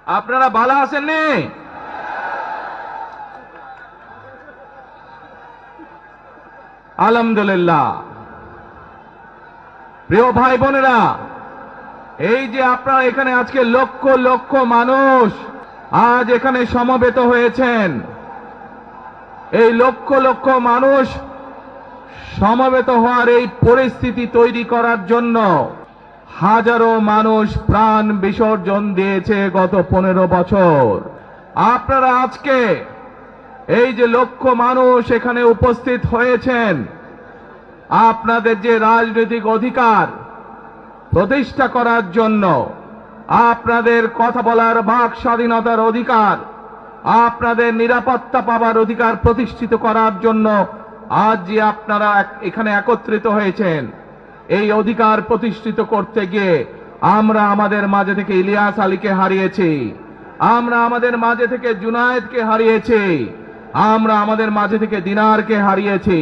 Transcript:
আপনারা ভালো আছেননি? আলহামদুলিল্লাহ। প্রিয় ভাই বোনেরা, এই যে আপনারা এখানে আজকে লক্ষ লক্ষ মানুষ আজ এখানে সমবেত হয়েছেন, এই লক্ষ লক্ষ মানুষ সমবেত হওয়ার এই পরিস্থিতি তৈরি করার জন্য হাজারো মানুষ প্রাণ বিসর্জন দিয়েছে গত 15 বছর। আপনারা আজকে এই যে লক্ষ মানুষ এখানে উপস্থিত হয়েছেন, আপনাদের যে রাজনৈতিক অধিকার প্রতিষ্ঠা করার জন্য, আপনাদের কথা বলার বাক স্বাধীনতার অধিকার, আপনাদের নিরাপত্তা পাওয়ার অধিকার প্রতিষ্ঠিত করার জন্য আজ যে আপনারা এখানে একত্রিত হয়েছেন, এই অধিকার প্রতিষ্ঠিত করতে গিয়ে আমরা আমাদের মাঝে থেকে ইলিয়াস আলীকে হারিয়েছি, আমরা আমাদের মাঝে থেকে জুনায়েদকে হারিয়েছি, আমরা আমাদের মাঝে থেকে দিনারকে হারিয়েছি।